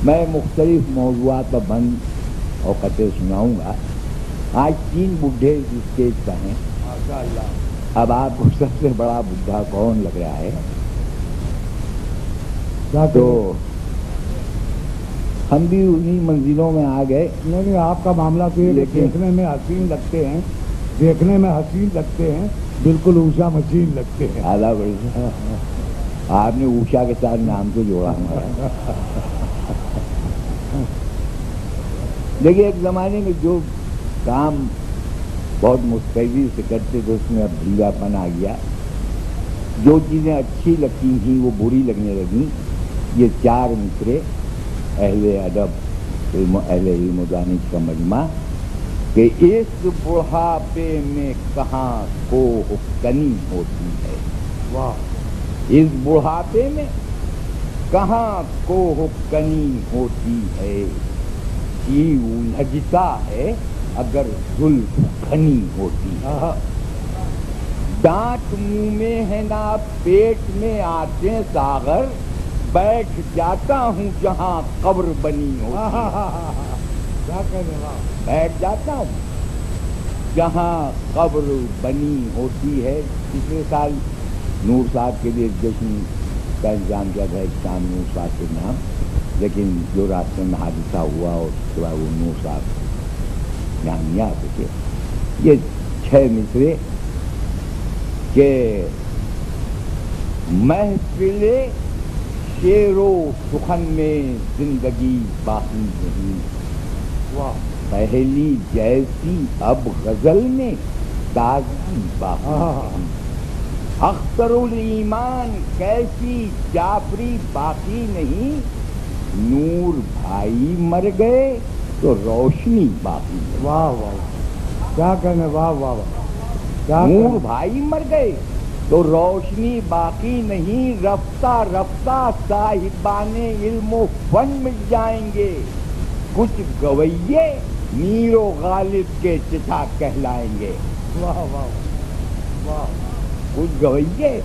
میں مختلف موضوعات پر بند اور قطعے سناؤں گا. آج 3 بڈھے اس اسٹیج پر ہیں. ماشاء اللہ. اب آپ کو سب سے بڑا بڈھا کون لگ رہا ہے؟ تو ہم بھی انہی منزلوں میں آ گئے. نہیں، آپ کا معاملہ تو یہ دیکھنے میں حسین لگتے ہیں، دیکھنے میں حسین لگتے ہیں، بالکل اوشا مشین لگتے ہیں. اعلیٰ آپ نے اوشا کے ساتھ نام کو جوڑا ہمارا. دیکھیے ایک زمانے میں جو کام بہت مستعدی سے کرتے تھے اس میں اب ڈھیلا پن آ گیا. جو چیزیں اچھی لگتی تھیں وہ بری لگنے لگیں. یہ 4 مصرے اہل ادب اہل علم و دانش کا مجمع کہ اس بڑھاپے میں کہاں کو کنی ہوتی ہے. واہ. اس بڑھاپے میں کہاں کو کنی ہوتی ہے. یہ الجھتا ہے اگر زلف گھنی ہوتی ہے. دانت منہ میں ہے نا پیٹ میں آتے ساغر، بیٹھ جاتا ہوں جہاں قبر بنی ہوتی ہے. بیٹھ جاتا ہوں جہاں قبر بنی ہوتی ہے. پچھلے سال نور صاحب کے لیے جشن کا انتظام کیا تھا، ایک شام نور صاحب کے نام، لیکن جو راستے میں حادثہ ہوا اور اس کے بعد وہ نور صاحب یہاں نہیں آ سکے. یہ 6 مصرے کہ محفل شعر و سخن میں زندگی باقی نہیں. پہلی جیسی اب غزل میں تازگی باقی نہیں. اختر الایمان کیسی جعفری باقی نہیں. نور بھائی مر گئے تو روشنی باقی نہیں. واہ واہ، کیا کہنے. واہ واہ واہ. نور بھائی مر گئے تو روشنی باقی نہیں. رفتہ رفتہ صاحبان علم و فن مٹ جائیں گے. کچھ گویے میر و غالب کے چچا کہلائیں گے. واہ واہ واہ. کچھ گویے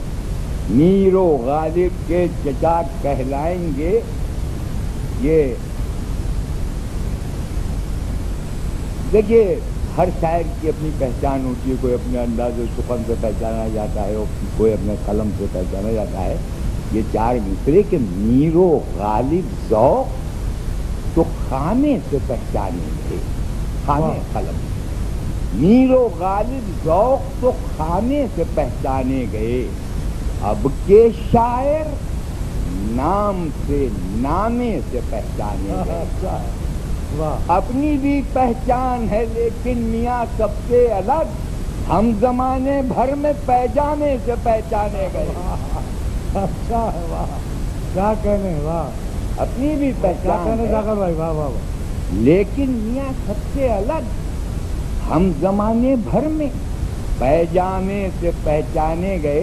میر و غالب کے چچا کہلائیں گے. یہ دیکھیے ہر شاعر کی اپنی پہچان ہوتی ہے. کوئی اپنے انداز سخن سے پہچانا جاتا ہے اور کوئی اپنے قلم سے پہچانا جاتا ہے. یہ 4 مصرے کے میر و غالب ذوق تو خانے سے پہچانے گے. خانے قلم. میر و غالب ذوق تو خانے سے پہچانے گئے. اب کے شاعر نام سے نامے سے پہچانے گئے. اپنی بھی پہچان ہے لیکن میاں سب سے الگ. ہم زمانے بھر میں پیجانے سے پہچانے گئے. اچھا ہے. واہ کیا کہنے. واہ. اپنی بھی پہچان ہے بھائی. واہ واہ. لیکن میاں سب سے الگ. ہم زمانے بھر میں پیجانے سے پہچانے گئے.